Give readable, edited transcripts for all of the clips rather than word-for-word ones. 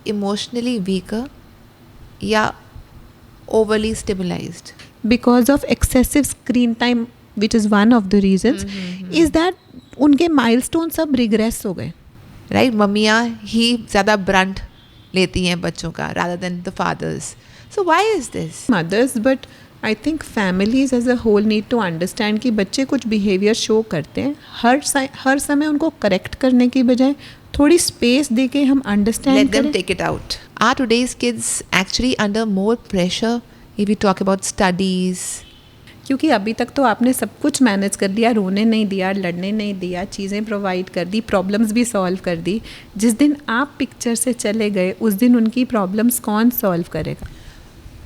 emotionally weaker या overly stimulated? Because of excessive screen time, which is one of the reasons, is that उनके milestone सब regress हो गए. Right, मम्मियाँ ही ज़्यादा brunt लेती हैं बच्चों का rather than the fathers. So why is this? Mothers, but I think families as a whole need to understand कि बच्चे कुछ behavior show करते हैं, हर समय उनको correct करने की बजाय थोड़ी space दे के हम understand Let them करें. take it out. Are today's kids actually under more pressure if we talk about studies? क्योंकि अभी तक तो आपने सब कुछ मैनेज कर दिया, रोने नहीं दिया, लड़ने नहीं दिया, चीज़ें प्रोवाइड कर दी, प्रॉब्लम्स भी सॉल्व कर दी. जिस दिन आप पिक्चर से चले गए उस दिन उनकी प्रॉब्लम्स कौन सॉल्व करेगा?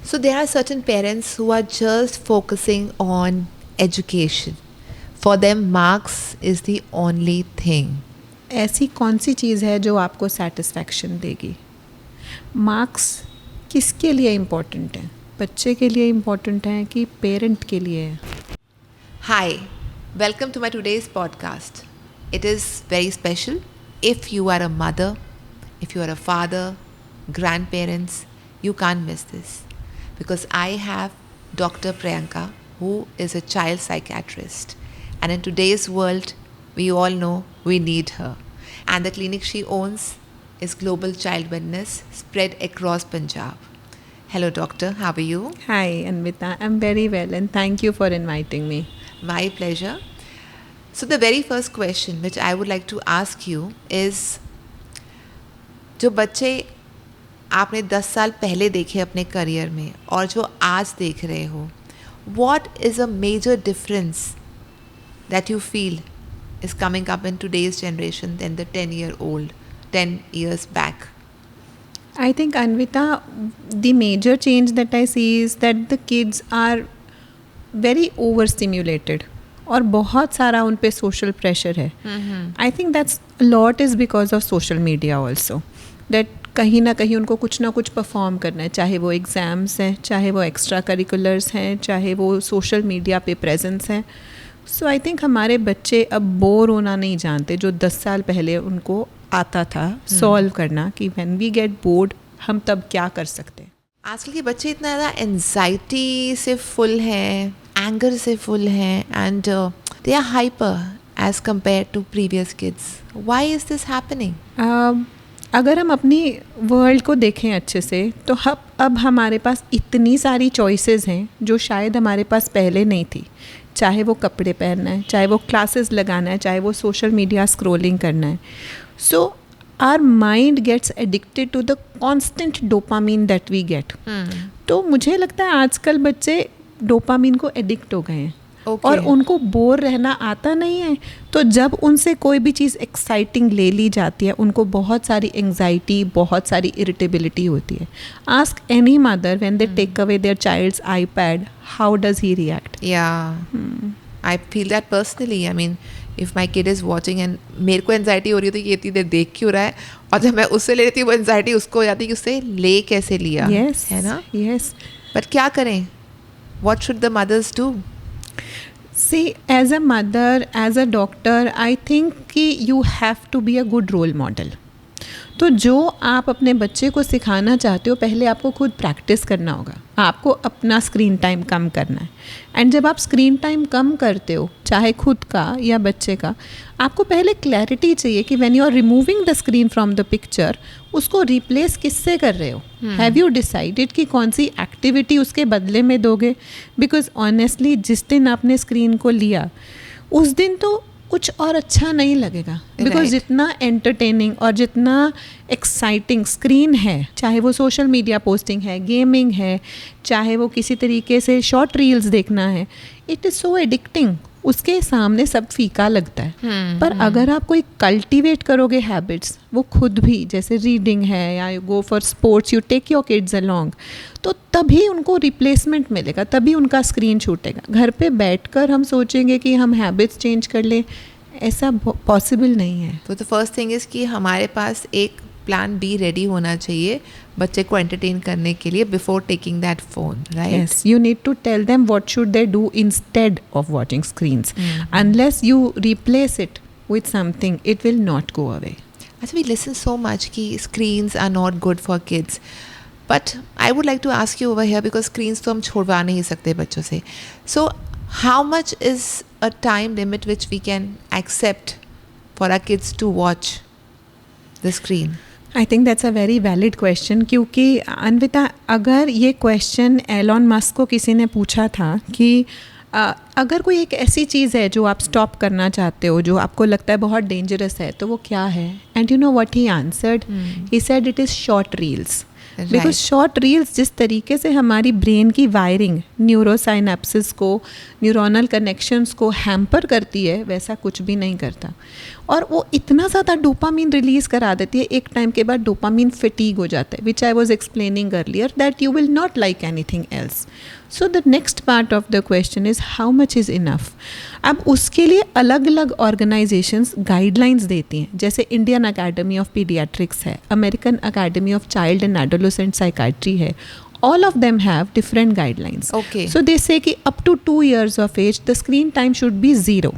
So there are certain parents who are just focusing on education. For them, marks is the only thing. ऐसी कौन सी चीज़ है जो आपको सेटिस्फैक्शन देगी? मार्क्स किसके लिए इम्पोर्टेंट है? बच्चे के लिए इम्पोर्टेंट है कि पेरेंट के लिए है? Hi, welcome to my today's podcast. It is very special. If you are a mother, if you are a father, grandparents, you can't miss this. Because I have Dr. Priyanka, who is a child psychiatrist. And in today's world, we all know we need her. And the clinic she owns is Global Child Wellness, spread across Punjab. Hello, doctor. How are you? Hi, Anvita. I'm very well and thank you for inviting me. My pleasure. So the very first question which I would like to ask you is, जो बच्चे आपने 10 साल पहले देखे अपने career में और जो आज देख रहे हो, what is a major difference that you feel is coming up in today's generation than the 10 years back? I think, Anvita, the major change that I see is that the kids are very overstimulated और बहुत सारा उन पे social pressure है. I think that's a lot is because of social media also. That कहीं ना कहीं उनको कुछ ना कुछ परफॉर्म करना है, चाहे वो एग्ज़ाम्स हैं, चाहे वो एक्स्ट्रा करिकुलर्स हैं, चाहे वो सोशल मीडिया पे प्रेजेंस हैं. सो आई थिंक हमारे बच्चे अब बोर होना नहीं जानते, जो 10 साल पहले उनको आता था सॉल्व करना कि व्हेन वी गेट बोर्ड हम तब क्या कर सकते हैं. आजकल के बच्चे इतना ज़्यादा एंजाइटी से फुल हैं, एंगर से फुल हैं, and they are hyper as compare to previous kids. Why is this happening? अगर हम अपनी वर्ल्ड को देखें अच्छे से तो अब हमारे पास इतनी सारी चॉइसेस हैं जो शायद हमारे पास पहले नहीं थी. चाहे वो कपड़े पहनना है, चाहे वो क्लासेस लगाना है, चाहे वो सोशल मीडिया स्क्रॉलिंग करना है. So our mind gets addicted to the constant dopamine that we get. तो मुझे लगता है आजकल बच्चे डोपामीन को एडिक्ट हो गए हैं. और उनको बोर रहना आता नहीं है, तो जब उनसे कोई भी चीज़ एक्साइटिंग ले ली जाती है उनको बहुत सारी एंग्जाइटी, बहुत सारी इरिटेबिलिटी होती है. Ask any mother when they take away their child's iPad, how does he react? I feel that personally. I mean if my kid is watching and मेरे को एंजाइटी हो रही है तो ये इतनी देर देख क्यों रहा है, और जब मैं उससे ले लेती हूँ वो एंजाइटी उसको हो जाती है कि उससे ले कैसे लिया. है ना? यस. बट क्या करें? What should the mothers do? See, as a mother, as a doctor, I think कि you have to be a good role model. तो जो आप अपने बच्चे को सिखाना चाहते हो पहले आपको खुद प्रैक्टिस करना होगा. आपको अपना स्क्रीन टाइम कम करना है. एंड जब आप स्क्रीन टाइम कम करते हो, चाहे खुद का या बच्चे का, आपको पहले क्लैरिटी चाहिए कि when you are removing the screen from the picture, उसको रिप्लेस किससे कर रहे हो. हैव यू डिसाइडेड कि कौन सी एक्टिविटी उसके बदले में दोगे? बिकॉज ऑनेस्टली जिस दिन आपने स्क्रीन को लिया उस दिन तो कुछ और अच्छा नहीं लगेगा. बिकॉज जितना एंटरटेनिंग और जितना एक्साइटिंग स्क्रीन है, चाहे वो सोशल मीडिया पोस्टिंग है, गेमिंग है, चाहे वो किसी तरीके से शॉर्ट रील्स देखना है, इट इज़ सो एडिक्टिंग. उसके सामने सब फीका लगता है. पर अगर आप कोई कल्टीवेट करोगे हैबिट्स, वो खुद भी, जैसे रीडिंग है या you go for sports, you take your kids along, तो तभी उनको रिप्लेसमेंट मिलेगा, तभी उनका स्क्रीन छूटेगा. घर पे बैठकर हम सोचेंगे कि हम हैबिट्स चेंज कर लें, ऐसा पॉसिबल नहीं है. तो द फर्स्ट थिंग इज़ कि हमारे पास एक प्लान बी रेडी होना चाहिए बच्चे को एंटरटेन करने के लिए before taking that phone, right? Yes, you need to tell them what should they do instead of watching screens. Unless you replace it with something, it will not go away. As we listen so much कि screens are not good for kids, but I would like to ask you over here because screens तो हम छोड़वा नहीं सकते बच्चों से. So how much is a time limit which we can accept for our kids to watch the screen? I think that's a very valid question, क्योंकि अन्विता, अगर ये क्वेश्चन एलॉन मस्क को किसी ने पूछा था कि अगर कोई एक ऐसी चीज़ है जो आप स्टॉप करना चाहते हो, जो आपको लगता है बहुत डेंजरस है, तो वो क्या है? And you know what he answered? He said it is short reels. Because short reels जिस तरीके से हमारी ब्रेन की वायरिंग, न्यूरोसाइनेप्सिस को, न्यूरोनल कनेक्शंस को हैम्पर करती है, वैसा कुछ भी नहीं करता. और वो इतना ज़्यादा डोपामीन रिलीज़ करा देती है, एक टाइम के बाद डोपामीन फिटीग हो जाता है, which I was explaining earlier that you will not like anything else. So the next part of the question is how much is enough. अब उसके लिए अलग अलग ऑर्गेनाइजेशंस गाइडलाइंस देती हैं, जैसे इंडियन अकेडमी ऑफ पीडियाट्रिक्स है, American academy of child and adolescent psychiatry है. All of them have different guidelines. Okay. So they say कि up to 2 years of age, the screen time should be 0.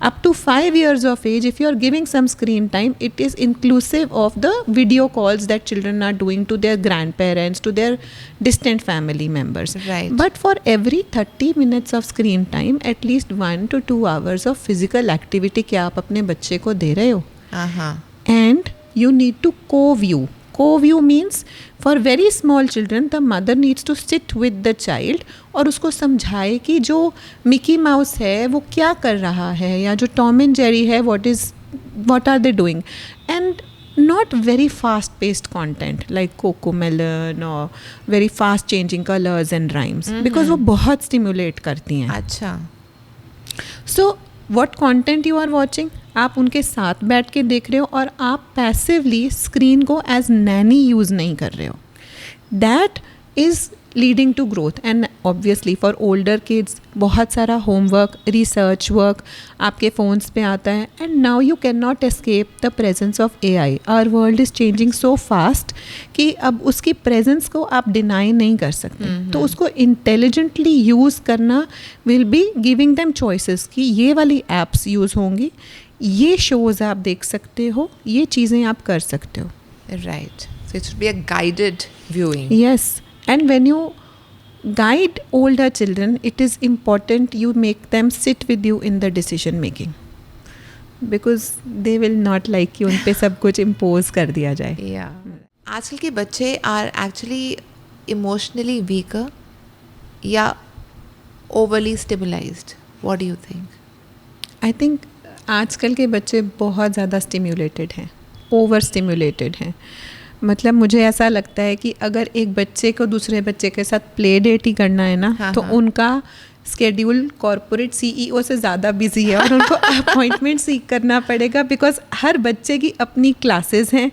Up to 5 years of age, if you are giving some screen time, it is inclusive of the video calls that children are doing to their grandparents, to their distant family members. Right. But for every 30 minutes of screen time, at least 1 to 2 hours of physical activity क्या आप अपने बच्चे को दे रहे हो? And you need to co-view. Co-view means for very small children, the mother needs to sit with the child और उसको समझाए कि जो मिकी माउस है वो क्या कर रहा है, या जो टॉम एंड जेरी है what are they doing, and not very fast paced content like Cocomelon or very fast changing colors and rhymes, because वो बहुत stimulate करती हैं. अच्छा. So what content you are watching, आप उनके साथ बैठ के देख रहे हो और आप पैसिवली स्क्रीन को एज नैनी यूज़ नहीं कर रहे हो. That is leading to growth. And obviously for older kids बहुत सारा होमवर्क, रिसर्च वर्क आपके फ़ोन्स पे आता है. And now you can not escape the presence of AI. Our world is changing so fast कि अब उसकी प्रेजेंस को आप डिनाई नहीं कर सकते. तो उसको इंटेलिजेंटली यूज़ करना will be giving them choices कि ये वाली एप्स यूज़ होंगी, ये शोज़ आप देख सकते हो, ये चीज़ें आप कर सकते हो. Right. So it should be a guided viewing. Yes. And when you guide older children, it is important you make them sit with you in the decision making, because they will not like you उन पे सब कुछ impose कर दिया जाए. Yeah. आजकल के बच्चे are actually emotionally weaker या overly stimulated. What do you think? I think आजकल के बच्चे बहुत ज़्यादा स्टिम्यूलेटेड हैं, ओवर स्टिम्यूलेटेड हैं. मतलब मुझे ऐसा लगता है कि अगर एक बच्चे को दूसरे बच्चे के साथ प्ले डेट ही करना है ना, तो उनका स्केड्यूल कॉरपोरेट CEO से ज़्यादा बिजी है और उनको अपॉइंटमेंट सीख करना पड़ेगा, बिकॉज हर बच्चे की अपनी क्लासेस हैं,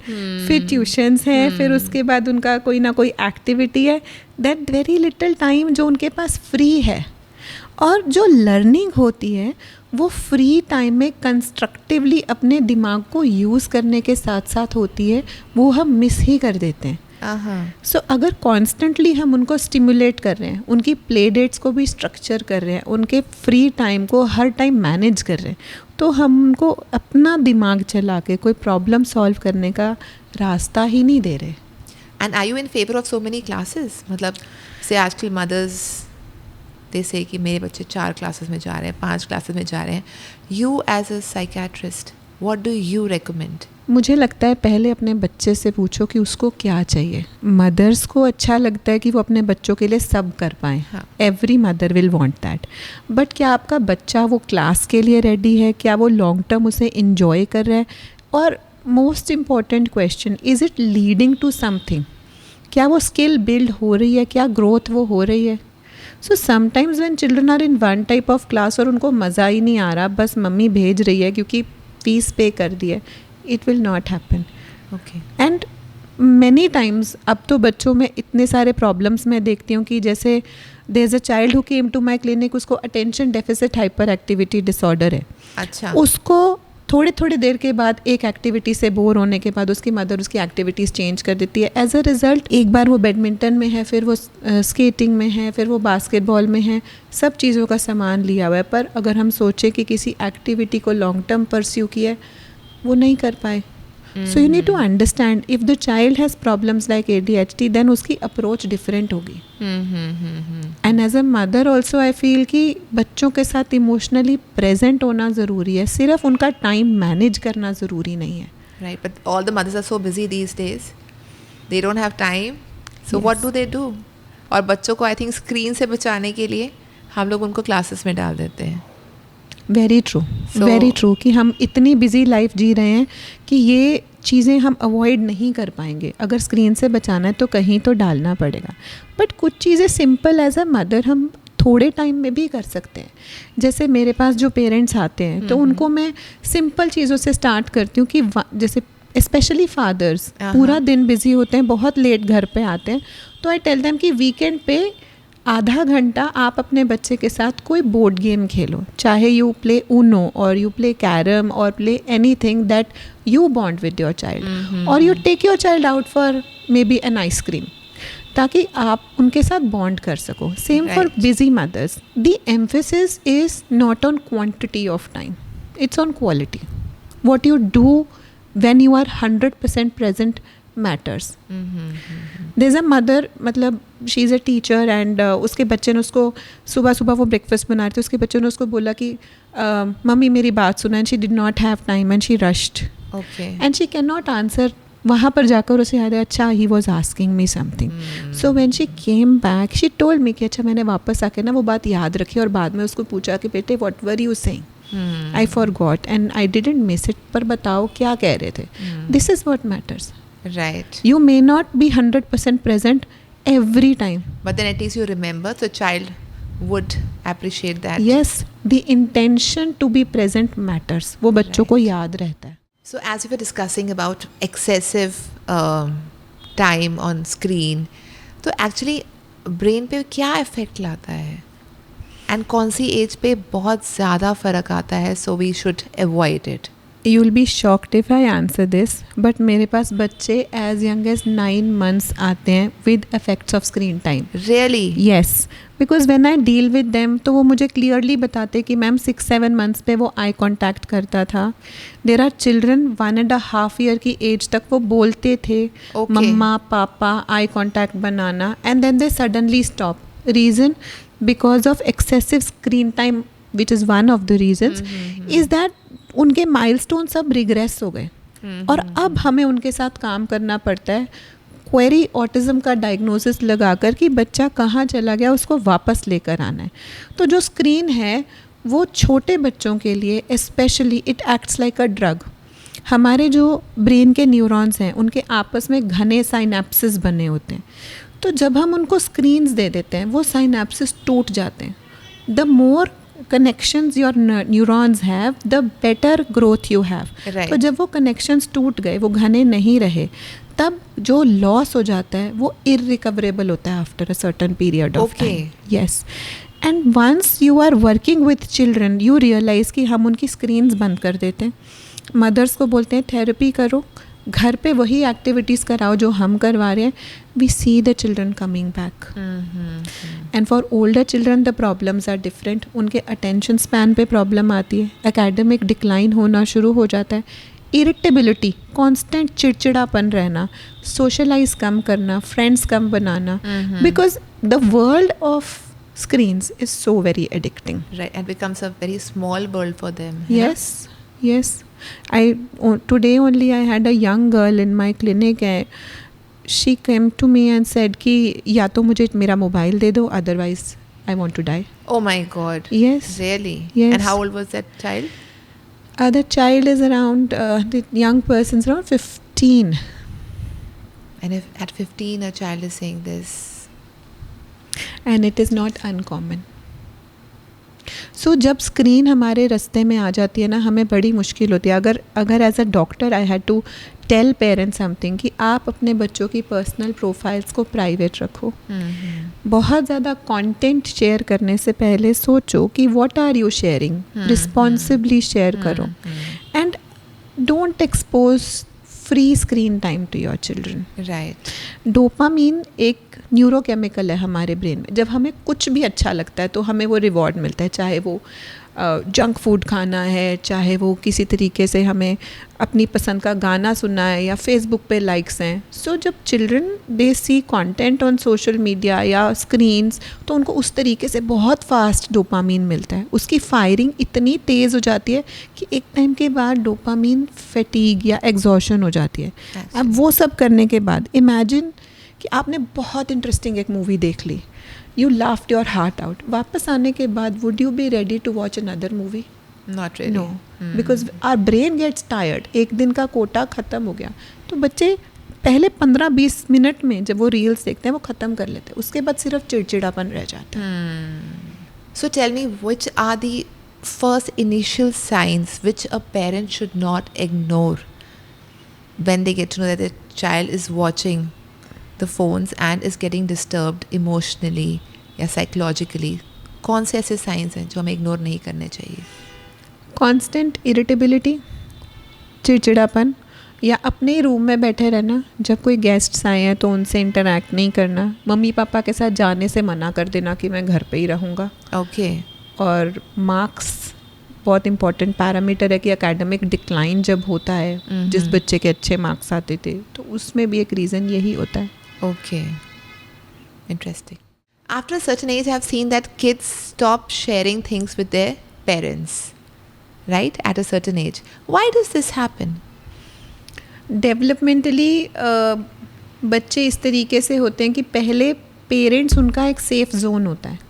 फिर ट्यूशन्स हैं, फिर उसके बाद उनका कोई ना कोई एक्टिविटी है. दैट वेरी लिटिल टाइम जो उनके पास फ्री है, और जो लर्निंग होती है वो फ्री टाइम में कंस्ट्रक्टिवली अपने दिमाग को यूज़ करने के साथ साथ होती है, वो हम मिस ही कर देते हैं. सो अगर कॉन्स्टेंटली हम उनको स्टिमुलेट कर रहे हैं, उनकी प्ले डेट्स को भी स्ट्रक्चर कर रहे हैं, उनके फ्री टाइम को हर टाइम मैनेज कर रहे हैं, तो हम उनको अपना दिमाग चला के कोई प्रॉब्लम सॉल्व करने का रास्ता ही नहीं दे रहे. And are you in favour of so many classes? मतलब से आजकल मदर्स दे से कि मेरे बच्चे 4 क्लासेस में जा रहे हैं, 5 क्लासेस में जा रहे हैं. You as a psychiatrist, what do you recommend? मुझे लगता है पहले अपने बच्चे से पूछो कि उसको क्या चाहिए. मदर्स को अच्छा लगता है कि वो अपने बच्चों के लिए सब कर पाएँ. Every mother will want that. But क्या आपका बच्चा वो क्लास के लिए रेडी है? क्या वो लॉन्ग टर्म उसे इन्जॉय कर रहा है? और most important question, is it leading to something? क्या वो स्किल बिल्ड हो रही है? क्या ग्रोथ वो हो रही है? So sometimes when children are in one type of class और उनको मज़ा ही नहीं आ रहा, बस मम्मी भेज रही है क्योंकि फीस पे कर दी है, it will not happen. Okay. And many times अब तो बच्चों में इतने सारे प्रॉब्लम्स मैं देखती हूँ कि जैसे there is a child who came to my clinic, उसको attention deficit hyperactivity disorder है. अच्छा. उसको थोड़ी देर के बाद एक एक्टिविटी से बोर होने के बाद उसकी मदर उसकी एक्टिविटीज़ चेंज कर देती है. एज अ रिज़ल्ट एक बार वो बैडमिंटन में है, फिर वो स्केटिंग में है, फिर वो बास्केटबॉल में है, सब चीज़ों का सामान लिया हुआ है. पर अगर हम सोचें कि किसी एक्टिविटी को लॉन्ग टर्म परस्यू किया है, वो नहीं कर पाए. So you need to understand if the child has problems like ADHD then उसकी अप्रोच डिफरेंट होगी. And as a mother also I feel कि बच्चों के साथ इमोशनली प्रेजेंट होना ज़रूरी है, सिर्फ उनका टाइम मैनेज करना ज़रूरी नहीं है. Right, but all the mothers are so busy these days. They don't have time. So what do they do? और बच्चों को आई थिंक स्क्रीन से बचाने के लिए हम लोग उनको क्लासेस में डाल देते हैं. वेरी ट्रू, वेरी ट्रू कि हम इतनी बिजी लाइफ जी रहे हैं कि ये चीज़ें हम अवॉइड नहीं कर पाएंगे. अगर स्क्रीन से बचाना है तो कहीं तो डालना पड़ेगा. बट कुछ चीज़ें सिंपल एज अ मदर हम थोड़े टाइम में भी कर सकते हैं. जैसे मेरे पास जो पेरेंट्स आते हैं तो उनको मैं सिंपल चीज़ों से स्टार्ट करती हूँ कि जैसे स्पेशली फादर्स पूरा दिन बिजी होते हैं, बहुत लेट घर पे आते हैं, तो आई टेल देम कि वीकेंड पे आधा घंटा आप अपने बच्चे के साथ कोई बोर्ड गेम खेलो, चाहे यू प्ले ऊनो और यू प्ले कैरम और play anything that you bond with your child, और you take your child out for maybe an ice cream, ताकि आप उनके साथ बॉन्ड कर सको. Same for busy mothers. The emphasis is not on quantity of time, it's on quality. What you do when you are 100% present matters. There's a mother, मतलब she is a teacher and उसके बच्चे ने उसको सुबह सुबह वो breakfast बना रहे थे, उसके बच्चे ने उसको बोला कि मम्मी मेरी बात सुना, and she did not have time and she rushed. Okay. And she cannot answer. वहाँ पर जाकर उसे याद है अच्छा he was asking me something. So when she came back she told me कि अच्छा मैंने वापस आके ना वो बात याद रखी और बाद में उसको पूछा कि बेटे what were you saying? I forgot and I didn't miss it. पर बताओ क्या कह रहे थे. This is what matters. Right. You may not be 100% present every time. But then at least you remember, so child would appreciate that. Yes, the intention to be present matters. वो बच्चों को याद रहता है. So as we were discussing about excessive time on screen, तो actually brain पे क्या effect लाता है? एंड कौन सी एज पे बहुत ज़्यादा फ़र्क आता है, so we should avoid it. You will be shocked if I answer this, but मेरे पास बच्चे एज यंग एज 9 months आते हैं with effects of screen time. Really? Yes, because when I deal with them तो वो मुझे clearly बताते कि मैम 6-7 months पे वो आई कॉन्टैक्ट करता था. देर आर चिल्ड्रन 1.5 year की एज तक वो बोलते थे मम्मा पापा आई कॉन्टैक्ट बनाना, and then they suddenly stop. Reason because of excessive screen time, which is one of the reasons, is that उनके milestone सब regress हो गए. और अब हमें उनके साथ काम करना पड़ता है क्वेरी ऑटिज़म का डायग्नोसिस लगाकर कि बच्चा कहाँ चला गया, उसको वापस लेकर आना है. तो जो स्क्रीन है वो छोटे बच्चों के लिए specially it acts like a drug. हमारे जो ब्रेन के न्यूरॉन्स हैं उनके आपस में घने साइनेप्सिस बने होते हैं, तो जब हम उनको स्क्रीन्स दे देते हैं वो साइनेप्सिस टूट जाते हैं. The more connections your neurons have the better growth you have. तो जब वो कनेक्शंस टूट गए, वो घने नहीं रहे, तब जो लॉस हो जाता है वो इररिकवरेबल होता है after a certain period of time. Yes, and once you are working with children you realise कि हम उनकी स्क्रीन्स बंद कर देते हैं. मदर्स को बोलते हैं थेरेपी करो, घर पे वही एक्टिविटीज़ कराओ जो हम करवा रहे हैं. We see the children coming back. And for older children the problems are different. उनके अटेंशन स्पैन पे प्रॉब्लम आती है, एकेडमिक डिक्लाइन होना शुरू हो जाता है, इरिटेबिलिटी, कांस्टेंट चिड़चिड़ापन रहना, सोशलाइज कम करना, friends come banana, because the world of screens is so very addicting. Right, and becomes a very small world for them. Yes, yes. Today only I had a young girl in my clinic. She came to me and said कि या तो मुझे मेरा mobile दे दो, otherwise I want to die. Oh my God. Yes. Really? Yes. And how old was that child? The child is around, the young person's around 15. And if at 15 a child is saying this. And it is not uncommon. So जब screen हमारे रास्ते में आ जाती है ना, हमें बड़ी मुश्किल होती है. अगर as a doctor I had to tell parents something कि आप अपने बच्चों की पर्सनल प्रोफाइल्स को प्राइवेट रखो. बहुत ज़्यादा कंटेंट शेयर करने से पहले सोचो कि what are you sharing, responsibly share करो, and don't expose free screen time to your children. Right. Dopamine एक न्यूरोकेमिकल है हमारे ब्रेन में. जब हमें कुछ भी अच्छा लगता है तो हमें वो रिवॉर्ड मिलता है, चाहे वो जंक फूड खाना है, चाहे वो किसी तरीके से हमें अपनी पसंद का गाना सुनना है या फेसबुक पे लाइक्स हैं. सो जब children they see content on social media या स्क्रीन्स, तो उनको उस तरीके से बहुत फास्ट डोपामीन मिलता है. उसकी फायरिंग इतनी तेज़ हो जाती है कि एक टाइम के बाद डोपामीन फैटीग या एग्जॉशन हो जाती है. अब वो सब करने के बाद इमेजिन कि आपने बहुत इंटरेस्टिंग एक मूवी देख ली, you laughed your heart out. वापस आने के बाद would you be ready to watch another movie? Not really. No, because our brain gets tired. एक दिन का कोटा ख़त्म हो गया. तो बच्चे पहले 15-20 मिनट में जब वो रील्स देखते हैं वो ख़त्म कर लेते हैं, उसके बाद सिर्फ चिड़चिड़ापन रह जाता है. So tell me, which are the first initial signs which a parent should not ignore when they get to know that their child is watching the phones and is getting disturbed emotionally या psychologically? कौन से ऐसे science हैं जो हमें ignore नहीं करने चाहिए? कॉन्स्टेंट इरिटेबिलिटी, चिड़चिड़ापन, या अपने रूम में बैठे रहना. जब कोई गेस्ट्स आए हैं तो उनसे इंटरैक्ट नहीं करना. मम्मी पापा के साथ जाने से मना कर देना कि मैं घर पे ही रहूँगा. ओके. और मार्क्स बहुत इंपॉर्टेंट पैरामीटर है कि एकेडमिक डिक्लाइन जब होता है, जिस बच्चे के अच्छे मार्क्स आते थे, तो उसमें भी एक रीज़न यही होता है. Okay. Interesting. After a certain age, I've seen that kids stop sharing things with their parents, right? At a certain age. Why does this happen? Developmentally बच्चे इस तरीके से होते हैं कि पहले पेरेंट्स उनका एक सेफ जोन होता है.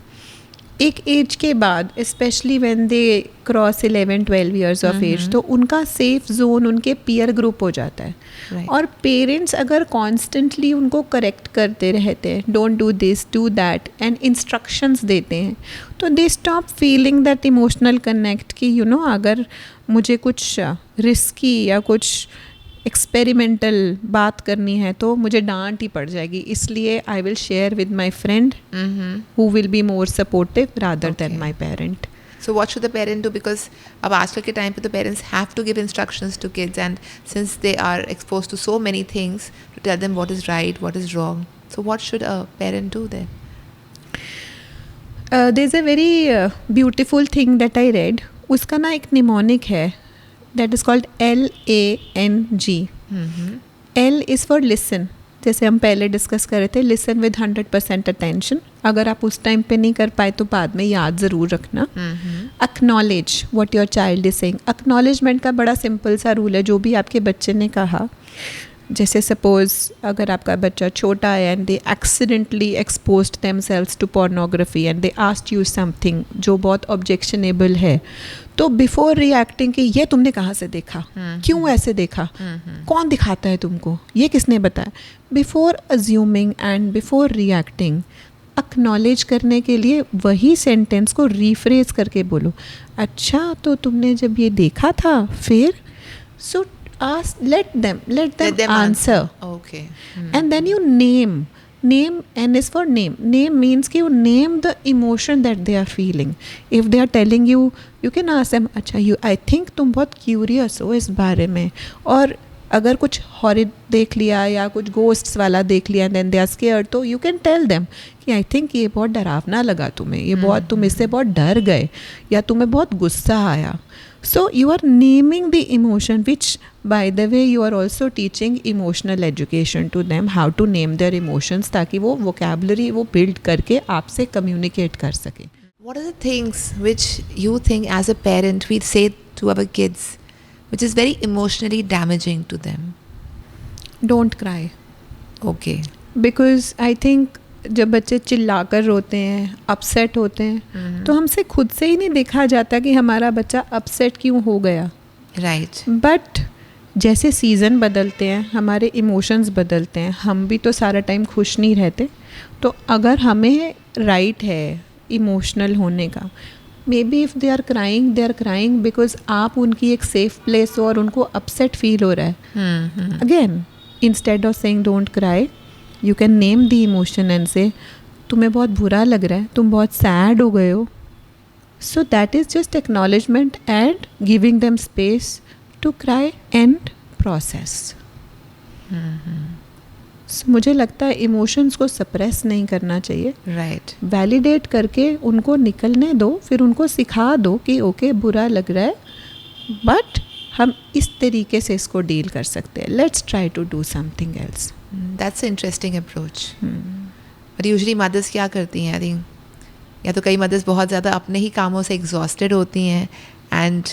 एक एज के बाद specially when they cross 11-12 years of age, तो उनका सेफ जोन उनके पीयर ग्रुप हो जाता है. Right. और पेरेंट्स अगर कॉन्स्टेंटली उनको करेक्ट करते रहते हैं, don't do this, do that, and instructions देते हैं, तो they stop feeling that emotional connect कि अगर मुझे कुछ रिस्की या कुछ एक्सपेरिमेंटल बात करनी है तो मुझे डांट ही पड़ जाएगी, इसलिए I will share with my friend who will be more supportive rather than my parent. So what should the parent do? Because अब आजकल के टाइम पे तो parents have to give instructions to kids, and since they are exposed to so many things, to tell them what is right, what is wrong. So what should a parent do then? There's a very beautiful thing that I read. उसका ना एक mnemonic है, that is called LANG. L is for listen. जैसे हम पहले discuss कर रहे थे, लिसन विद 100% अटेंशन. अगर आप उस टाइम पे नहीं कर पाए तो बाद में याद ज़रूर रखना. Acknowledge what your child is saying. Acknowledgement का बड़ा सिंपल सा रूल है. जो भी आपके बच्चे ने कहा, जैसे सपोज अगर आपका बच्चा छोटा है and they accidentally exposed themselves to pornography and they asked you something जो बहुत ऑब्जेक्शनेबल है, तो बिफोर रिएक्टिंग कि ये तुमने कहाँ से देखा, क्यों ऐसे देखा, कौन दिखाता है तुमको, ये किसने बताया, before assuming and before reacting acknowledge करने के लिए वही सेंटेंस को रीफ्रेज करके बोलो. अच्छा तो तुमने जब ये देखा था फिर, सो ask, let them answer. Okay. And then you name, N is for name. Name means कि you name the emotion that they are feeling. If they are telling you, you can ask them, अच्छा I think तुम बहुत curious हो इस बारे में, और अगर कुछ हॉरिड देख लिया या कुछ गोस्ट्स वाला देख लिया then they are scared, तो you can tell them कि आई थिंक ये बहुत डरावना लगा तुम्हें, ये बहुत तुम इससे बहुत डर गए या तुम्हें बहुत गुस्सा आया. So you are naming the emotion, which by the way you are also teaching emotional education to them, how to name their emotions, ताकि वो vocabulary वो build करके आपसे communicate कर सके. What are the things which you think as a parent we say to our kids which is very emotionally damaging to them? Don't cry. Okay. Because I think जब बच्चे चिल्लाकर रोते हैं, अपसेट होते हैं, तो हमसे खुद से ही नहीं देखा जाता कि हमारा बच्चा अपसेट क्यों हो गया. राइट. बट जैसे सीज़न बदलते हैं, हमारे इमोशंस बदलते हैं, हम भी तो सारा टाइम खुश नहीं रहते. तो अगर हमें राइट है इमोशनल होने का, maybe if they are crying because आप उनकी एक सेफ प्लेस हो और उनको अपसेट फील हो रहा है. Again instead of saying don't cry, you can name the emotion and से तुम्हें बहुत बुरा लग रहा है, तुम बहुत सैड हो गए हो. So that is just acknowledgement and giving them space to cry and process. मुझे लगता है इमोशंस को सप्रेस नहीं करना चाहिए, राइट, वैलिडेट करके उनको निकलने दो, फिर उनको सिखा दो कि ओके बुरा लग रहा है बट हम इस तरीके से इसको डील कर सकते हैं, let's try to do something else. That's interesting approach. But usually mothers क्या करती हैं, आई थिंक या तो कई मदर्स बहुत ज़्यादा अपने ही कामों से एग्जॉस्टेड होती हैं and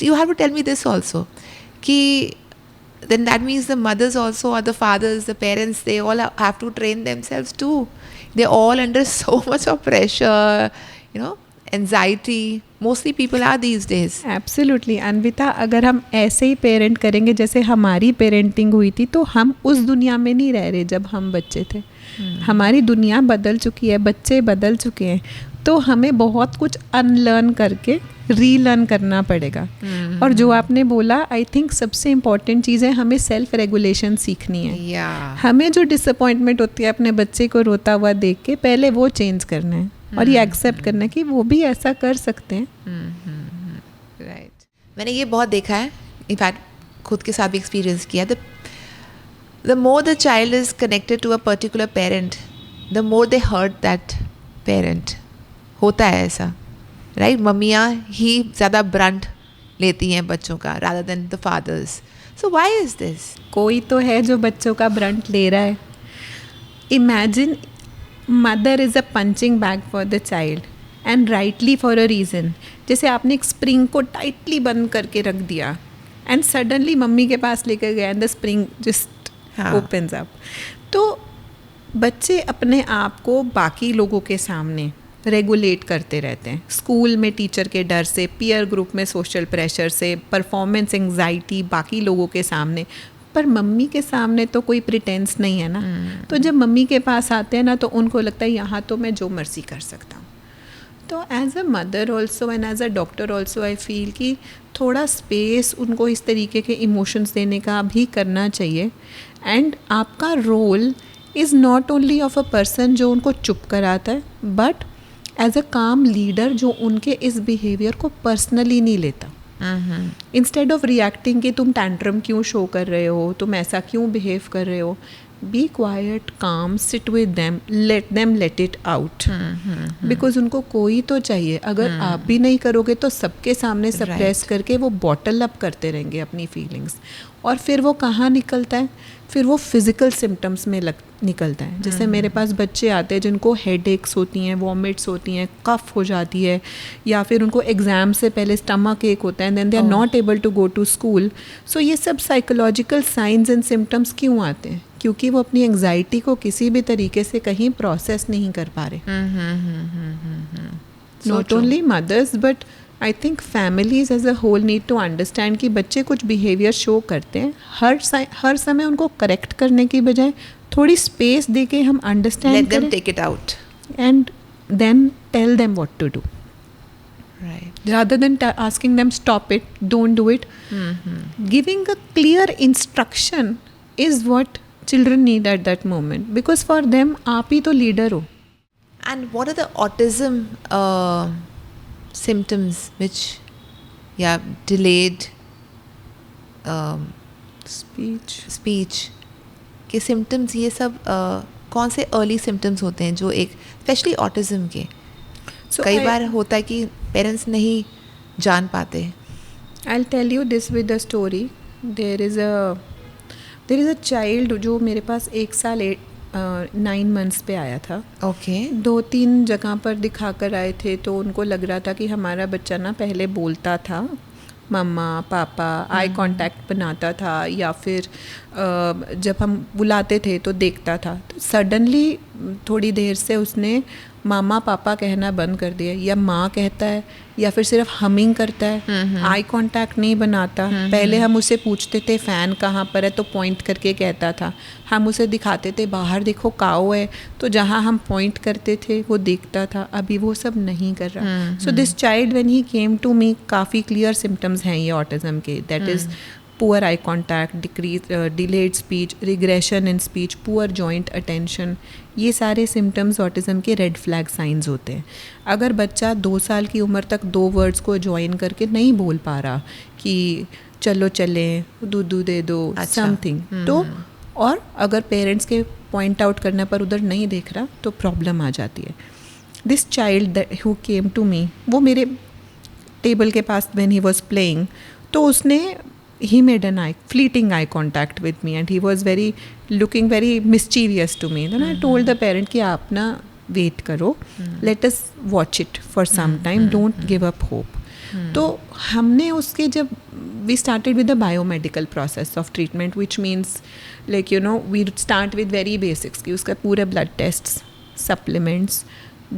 you have to tell me this also कि then that means the mothers also or the fathers, the parents, they all have to train themselves too. They're all under so much of pressure, anxiety. Mostly people are these days. Absolutely Anvita, अगर हम ऐसे ही parent करेंगे जैसे हमारी parenting हुई थी तो हम उस दुनिया में नहीं रह रहे जब हम बच्चे थे. हमारी दुनिया बदल चुकी है, बच्चे बदल चुके हैं, तो हमें बहुत कुछ अनलर्न करके रीलर्न करना पड़ेगा. और जो आपने बोला, आई थिंक सबसे इम्पॉर्टेंट चीज़ है हमें सेल्फ रेगुलेशन सीखनी है. हमें जो डिसअपॉइंटमेंट होती है अपने बच्चे को रोता हुआ देख के, पहले वो चेंज करना है और ये एक्सेप्ट करना है कि वो भी ऐसा कर सकते हैं. राइट. मैंने ये बहुत देखा है, इनफैक्ट खुद के साथ भी एक्सपीरियंस किया. The more the child is connected to a particular parent, the more they hurt that parent. होता है ऐसा, राइट? मम्मियाँ ही ज़्यादा ब्रंट लेती हैं बच्चों का rather than the fathers. So why is this? कोई तो है जो बच्चों का ब्रंट ले रहा है. Imagine mother is a punching bag for the child and rightly for a reason. जैसे आपने एक स्प्रिंग को टाइटली बंद करके रख दिया एंड सडनली मम्मी के पास लेकर गया and the spring just opens up. तो बच्चे अपने आप को बाकी लोगों के सामने रेगुलेट करते रहते हैं. स्कूल में टीचर के डर से, पीयर ग्रुप में सोशल प्रेशर से, परफॉर्मेंस एंग्जाइटी बाकी लोगों के सामने. पर मम्मी के सामने तो कोई प्रिटेंस नहीं है ना. तो जब मम्मी के पास आते हैं ना तो उनको लगता है यहाँ तो मैं जो मर्जी कर सकता हूँ. तो as a mother also and as a doctor also I feel कि थोड़ा स्पेस उनको इस तरीके के इमोशंस देने का भी करना चाहिए. एंड आपका role is not only of a person जो उनको चुप कराता है, बट एज अ काम लीडर जो उनके इस बिहेवियर को पर्सनली नहीं लेता. इंस्टेड ऑफ रिएक्टिंग कि तुम टैंट्रम क्यों शो कर रहे हो, तुम ऐसा क्यों बिहेव कर रहे हो, बी क्वाइट, काम, sit with them let it out. Because उनको कोई तो चाहिए. अगर आप भी नहीं करोगे तो सबके सामने सप्रेस करके वो बॉटल अप करते रहेंगे अपनी फीलिंग्स. और फिर वो कहाँ निकलता है? फिर वो फिज़िकल सिम्टम्स में निकलता है. जैसे मेरे पास बच्चे आते हैं जिनको हेडेक्स होती हैं, वॉमिट्स होती हैं, कफ हो जाती है, या फिर उनको एग्ज़ाम से पहले स्टमक एक होता है, then they are not able to go to school. So ये सब साइकोलॉजिकल साइंस एंड सिम्टम्स क्यों आते हैं? क्योंकि वो अपनी एंग्जाइटी को किसी भी तरीके से कहीं प्रोसेस नहीं कर पा रहे. Not only mothers but I think families as a whole need to understand कि बच्चे कुछ बिहेवियर शो करते हैं, हर समय उनको करेक्ट करने की बजाय थोड़ी स्पेस दे के हम अंडरस्टैंड करें, take it out and then tell them what to do, right? rather than asking them stop it, don't do it. Giving a clear instruction is what children need at that moment, because for them आप ही तो leader हो. And what are the autism symptoms which, delayed speech के symptoms, ये सब कौन से early symptoms होते हैं जो एक स्पेशली ऑटिज्म के कई बार होता है कि पेरेंट्स नहीं जान पाते. I'll tell you this with a story. There is a child जो मेरे पास 1 साल 9 months पे आया था. ओके. 2-3 जगह पर दिखा कर आए थे, तो उनको लग रहा था कि हमारा बच्चा ना पहले बोलता था, मम्मा पापा, आई कांटेक्ट बनाता था, या फिर जब हम बुलाते थे तो देखता था. तो सडनली थोड़ी देर से उसने मामा पापा कहना बंद कर दिया, या माँ कहता है, या फिर सिर्फ हमिंग करता है, आई कांटेक्ट नहीं बनाता. पहले हम उसे पूछते थे फ़ैन कहाँ पर है तो पॉइंट करके कहता था. हम उसे दिखाते थे बाहर देखो काऊ है, तो जहाँ हम पॉइंट करते थे वो देखता था. अभी वो सब नहीं कर रहा. So this child when he came to me, काफ़ी क्लियर सिम्टम्स हैं ये ऑटिज्म के. That is poor eye contact, delayed speech, regression in speech, poor joint attention. ये सारे सिम्टम्स ऑटिज्म के रेड फ्लैग साइंस होते हैं. अगर बच्चा 2 साल की उम्र तक 2 वर्ड्स को ज्वाइन करके नहीं बोल पा रहा कि चलो चलें, दूध दे दो, समथिंग, तो और अगर पेरेंट्स के पॉइंट आउट करने पर उधर नहीं देख रहा तो प्रॉब्लम आ जाती है. This child who came to me, वो मेरे टेबल के पास व्हेन ही वाज प्लेइंग, तो उसने he made an fleeting eye contact with me and he was looking very mischievous to me. Then I told the parent कि आप ना wait करो, let us watch it for some time, don't give up hope. तो हमने उसके जब we started with the biomedical process of treatment, which means like we start with very basics कि उसका पूरे blood tests, supplements,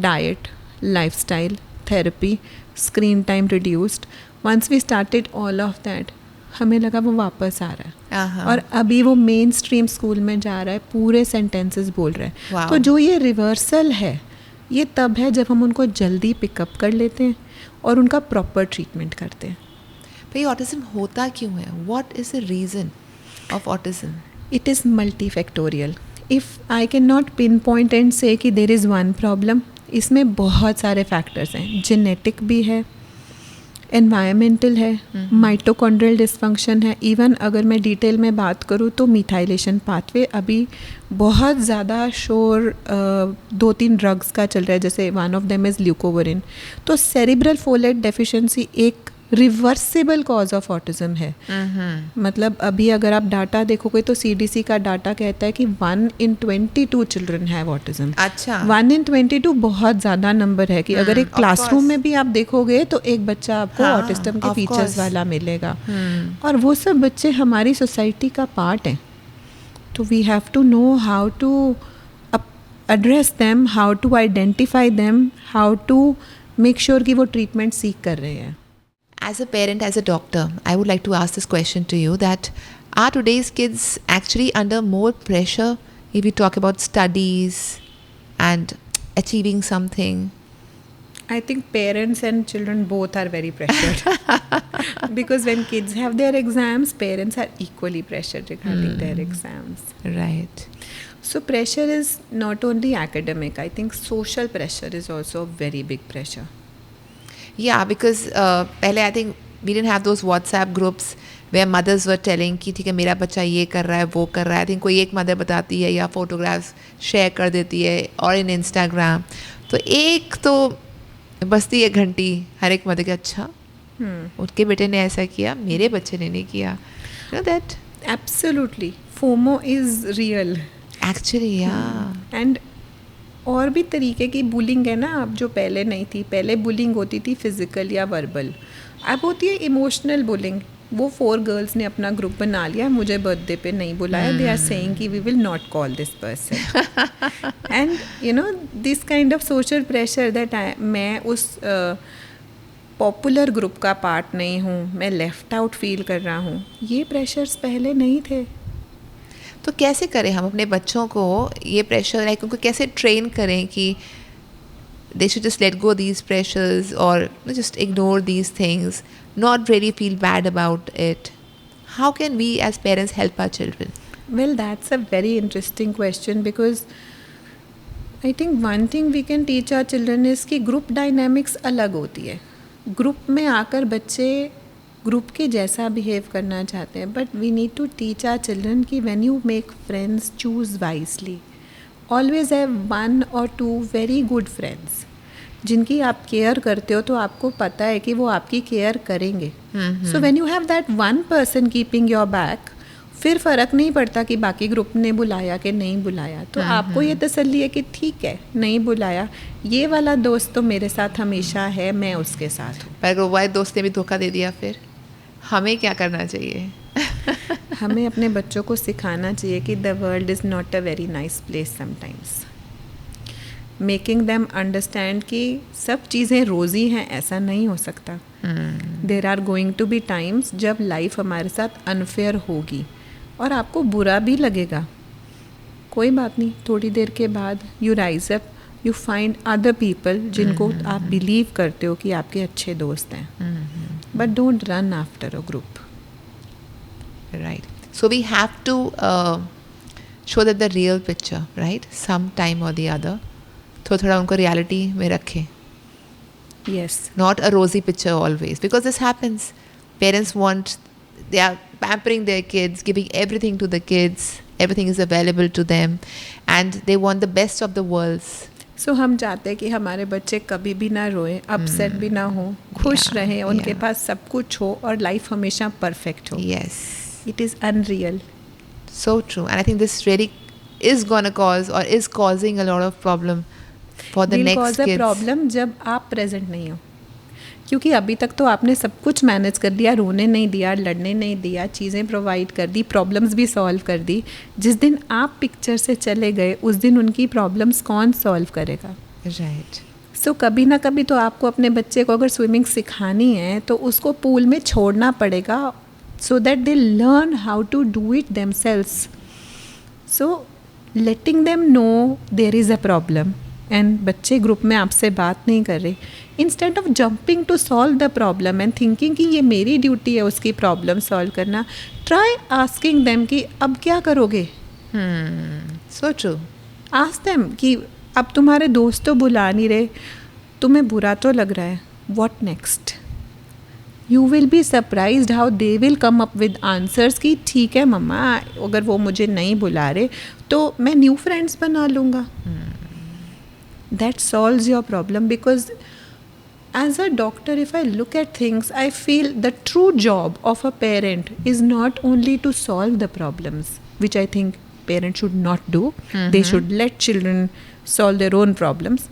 diet, lifestyle, therapy, screen time reduced. Once we started all of that, हमें लगा वो वापस आ रहा है और अभी वो मेन स्ट्रीम स्कूल में जा रहा है, पूरे सेंटेंसेस बोल रहा है. तो जो ये रिवर्सल है ये तब है जब हम उनको जल्दी पिकअप कर लेते हैं और उनका प्रॉपर ट्रीटमेंट करते हैं. भाई ऑटिज्म होता क्यों है? What is the reason of autism? It is multifactorial. If I can not pin point and से कि देर इज़ वन प्रॉब्लम, इसमें बहुत सारे फैक्टर्स हैं. जेनेटिक भी है, एनवायरमेंटल है, माइटोकॉन्ड्रियल डिसफंक्शन है. इवन अगर मैं डिटेल में बात करूँ तो मिथाइलेशन पाथवे अभी बहुत ज़्यादा शोर 2-3 ड्रग्स का चल रहा है, जैसे वन ऑफ देम इज़ ल्यूकोवरिन. तो सेरिब्रल फोलेट डेफिशिएंसी एक रिवर्सिबल कॉज ऑफ ऑटिज्म है. मतलब अभी अगर आप डाटा देखोगे तो CDC का डाटा कहता है कि 1 in 22 चिल्ड्रन हैव ऑटिज्म. अच्छा, 1 in 22 बहुत ज़्यादा नंबर है कि अगर एक क्लासरूम में भी आप देखोगे तो एक बच्चा आपको ऑटिज्म के फीचर्स वाला मिलेगा. और वो सब बच्चे हमारी सोसाइटी का पार्ट हैं. तो we have to know how to address them, how to identify them, how to make sure कि वो ट्रीटमेंट सीख कर रहे हैं. As a parent, as a doctor, I would like to ask this question to you, that are today's kids actually under more pressure if we talk about studies and achieving something? I think parents and children both are very pressured because when kids have their exams, parents are equally pressured regarding their exams. Right. So pressure is not only academic. I think social pressure is also a very big pressure. Yeah, because पहले I think we didn't have those WhatsApp groups where mothers were telling कि ठीक है मेरा बच्चा ये कर रहा है, वो कर रहा है. I think कोई एक मदर बताती है या फोटोग्राफ्स शेयर कर देती है, और इन इंस्टाग्राम तो एक तो बजती है घंटी हर एक मदर के, अच्छा उनके बेटे ने ऐसा किया, मेरे बच्चे ने नहीं किया. You know that? Absolutely. FOMO is real. Actually, yeah. And और भी तरीके की बुलिंग है ना, अब जो पहले नहीं थी. पहले बुलिंग होती थी फिजिकल या वर्बल, अब होती है इमोशनल बुलिंग. वो 4 गर्ल्स ने अपना ग्रुप बना लिया, मुझे बर्थडे पे नहीं बुलाया, दे आर सेइंग कि we will not call this person. And this kind of social pressure that मैं उस पॉपुलर ग्रुप का पार्ट नहीं हूँ, मैं लेफ्ट आउट फील कर रहा हूँ. ये प्रेशर्स पहले नहीं थे. तो कैसे करें हम अपने बच्चों को ये प्रेशर, लाइक उनको कैसे ट्रेन करें कि they should just let go these pressures और just ignore these things, not really feel bad about it? How can we as parents help our children? Well, that's a very interesting question because I think one thing we can teach our children is कि group dynamics अलग होती है. Group में आकर बच्चे group के जैसा behave करना चाहते हैं, but we need to teach our children कि when you make friends choose wisely. Always have 1 or 2 very good friends जिनकी आप केयर करते हो, तो आपको पता है कि वो आपकी केयर करेंगे. So when you have that one person keeping your back, फिर फ़र्क नहीं पड़ता कि बाकी ग्रुप ने बुलाया कि नहीं बुलाया. तो आपको ये तसल्ली है कि ठीक है नहीं बुलाया, ये वाला दोस्त तो मेरे साथ हमेशा है, मैं उसके साथ हूँ. पर वो वाले दोस्त ने भी धोखा दे दिया, फिर हमें क्या करना चाहिए? हमें अपने बच्चों को सिखाना चाहिए कि the world is not a very nice place sometimes. Making them understand कि सब चीज़ें रोज़ी हैं ऐसा नहीं हो सकता. There are going to be times जब लाइफ हमारे साथ अनफेयर होगी और आपको बुरा भी लगेगा. कोई बात नहीं, थोड़ी देर के बाद you rise up, you find other people जिनको आप बिलीव करते हो कि आपके अच्छे दोस्त हैं. But don't run after a group. Right. So we have to show that the real picture, right? Some time or the other. थोड़ा उनको reality में रखें. Yes. Not a rosy picture always. Because this happens. Parents they are pampering their kids, giving everything to the kids. everything is available to them, and they want the best of the worlds. सो हम चाहते हैं कि हमारे बच्चे कभी भी ना रोएं, upset भी ना हो, खुश रहें, उनके पास सब कुछ हो और लाइफ हमेशा परफेक्ट हो. Yes. It is unreal. So true. And I think this really is going to cause or is causing a lot of problem for the next cause a kids. problem जब आप present नहीं हो, क्योंकि अभी तक तो आपने सब कुछ मैनेज कर दिया, रोने नहीं दिया, लड़ने नहीं दिया, चीज़ें प्रोवाइड कर दी, प्रॉब्लम्स भी सॉल्व कर दी. जिस दिन आप पिक्चर से चले गए उस दिन उनकी प्रॉब्लम्स कौन सॉल्व करेगा? Right. सो कभी ना कभी तो आपको अपने बच्चे को अगर स्विमिंग सिखानी है तो उसको पूल में छोड़ना पड़ेगा, so that they learn how to do it themselves. So letting them know there is a problem and बच्चे ग्रुप में आपसे बात नहीं कर रहे, instead of jumping to solve the problem and thinking कि ये मेरी ड्यूटी है उसकी प्रॉब्लम सॉल्व करना, ट्राई आस्किंग देम कि अब क्या करोगे. So true. आस्क देम कि अब तुम्हारे दोस्त तो बुला नहीं रहे, तुम्हें बुरा तो लग रहा है, what next? You will be surprised how they will come up with answers कि ठीक है मम्मा, अगर वो मुझे नहीं बुला रहे तो मैं न्यू फ्रेंड्स बना लूँगा. That solves your problem, because as a doctor, if I look at things, I feel the true job of a parent is not only to solve the problems, which I think parents should not do. They should let children solve their own problems,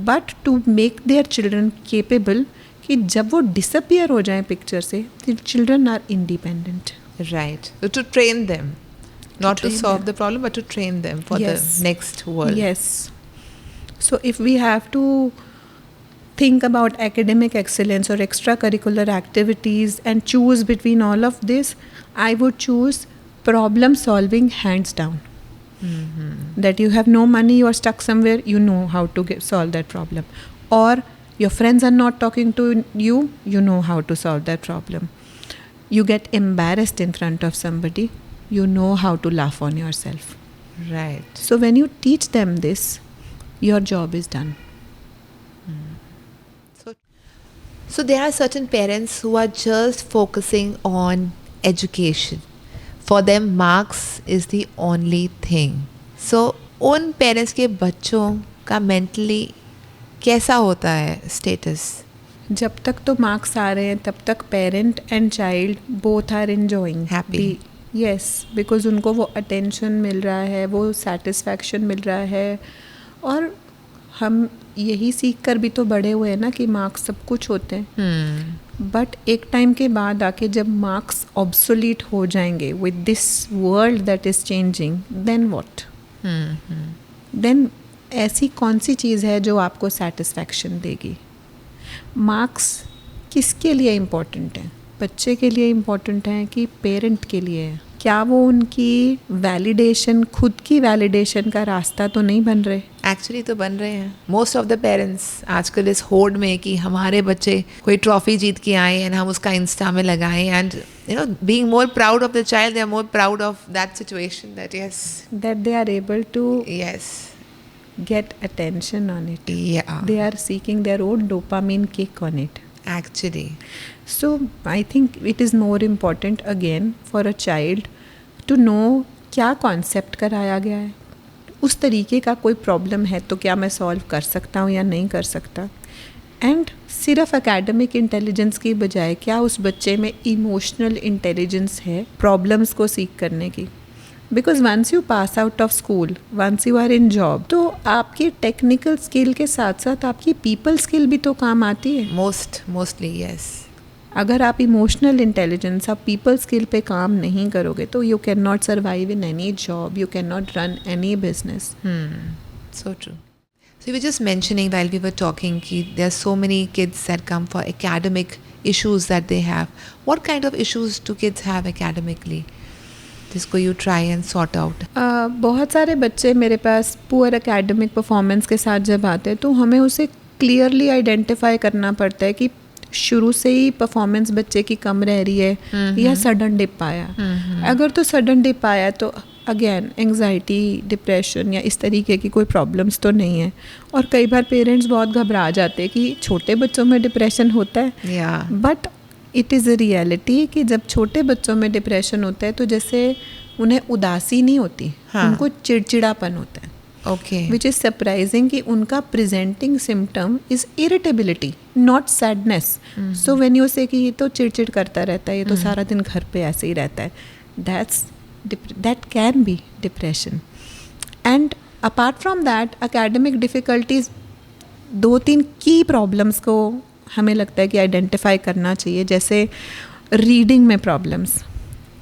but to make their children capable कि जब वो disappear हो जाएं picture से, the children are independent. Right. So to train them, not to train solve them. the problem, but to train them for Yes. the next world. Yes. So if we have to think about academic excellence or extracurricular activities and choose between all of this, I would choose problem solving hands down. That you have no money, you are stuck somewhere, you know how to solve that problem. Or your friends are not talking to you, you know how to solve that problem. You get embarrassed in front of somebody, you know how to laugh on yourself. Right. So when you teach them this, your job is done. So there are certain parents who are just focusing on education. For them, marks is the only thing. So उन parents के बच्चों का mentally कैसा होता है status? जब तक तो मार्क्स आ रहे हैं तब तक parent and child both are enjoying Happy. Yes, because उनको वो अटेंशन मिल रहा है, वो सेटिस्फैक्शन मिल रहा है. और हम यही सीख कर भी तो बड़े हुए हैं ना कि मार्क्स सब कुछ होते हैं. बट एक टाइम के बाद आके जब मार्क्स ऑब्सोलीट हो जाएंगे with this world that is changing, then what? Then ऐसी कौन सी चीज़ है जो आपको सेटिस्फैक्शन देगी? मार्क्स किसके लिए इम्पोर्टेंट है? बच्चे के लिए इम्पोर्टेंट है कि पेरेंट के लिए है? क्या वो उनकी वैलिडेशन, खुद की वैलिडेशन का रास्ता तो नहीं बन रहे? एक्चुअली तो बन रहे हैं. मोस्ट ऑफ द पेरेंट्स आजकल इस होड़ में कि हमारे बच्चे कोई ट्रॉफी जीत के आए एंड हम उसका इंस्टा में लगाएं, and you know being more proud of the child, they are more proud of that situation, that yes, that they are able to yes, get attention on it. Yeah. They are seeking their own dopamine kick on it. Actually. So I think it is more important again for a child to know क्या concept कराया गया है, उस तरीके का कोई problem है तो क्या मैं सॉल्व कर सकता हूँ या नहीं कर सकता. एंड सिर्फ एकेडमिक इंटेलिजेंस की बजाय क्या उस बच्चे में इमोशनल इंटेलिजेंस है प्रॉब्लम्स को सीख करने की. Because once you pass out of school, once you are in job, तो आपकी टेक्निकल स्किल के साथ साथ आपकी पीपल स्किल भी तो काम आती है. Mostly yes. अगर आप इमोशनल इंटेलिजेंस, आप पीपल स्किल पे काम नहीं करोगे तो you can not survive in any job, you can not run any business. So true. So you were just mentioning while we were talking कि there are so many kids that come for academic issues that they have. What kind of issues do kids have academically? जिसको you try and sort out. बहुत सारे बच्चे मेरे पास poor academic performance के साथ जब आते हैं तो हमें उसे क्लियरली आइडेंटिफाई करना पड़ता है कि शुरू से ही परफॉर्मेंस बच्चे की कम रह रही है या सडन डिप आया. अगर तो सडन डिप आया तो अगेन एंग्जाइटी, डिप्रेशन या इस तरीके की कोई प्रॉब्लम्स तो नहीं है. और कई बार पेरेंट्स बहुत घबरा जाते हैं कि छोटे बच्चों में डिप्रेशन होता है. But it is a reality कि जब छोटे बच्चों में डिप्रेशन होता है तो जैसे उन्हें उदासी नहीं होती, हाँ. उनको चिड़चिड़ापन होता है. Okay. Which is surprising कि उनका presenting symptom is irritability, not sadness. So when you say कि ये तो चिड़चिड़ करता रहता है, ये तो सारा दिन घर पे ऐसे ही रहता है, that can be depression. And apart from that, academic difficulties, 2-3 key problems को हमें लगता है कि आइडेंटिफाई करना चाहिए, जैसे रीडिंग में प्रॉब्लम्स,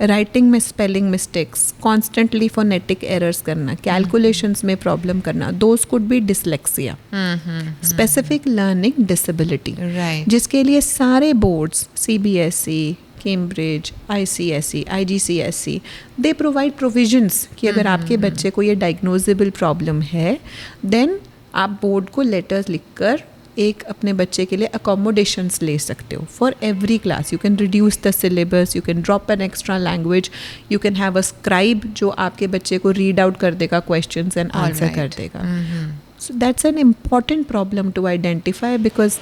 राइटिंग में spelling mistakes, constantly phonetic errors करना, कैलकुलेशंस में प्रॉब्लम करना, those could be dyslexia, specific learning disability, जिसके लिए सारे boards CBSE, Cambridge, ICSE, IGCSE, they provide provisions कि अगर आपके बच्चे को ये डायग्नोजेबल प्रॉब्लम है, देन आप बोर्ड को लेटर्स लिखकर एक अपने बच्चे के लिए अकोमोडेशंस ले सकते हो for every class. You can reduce the syllabus, you can drop an extra language, you can have a scribe जो आपके बच्चे को रीड आउट कर देगा क्वेश्चंस एंड आंसर कर देगा. So that's an important problem to identify, because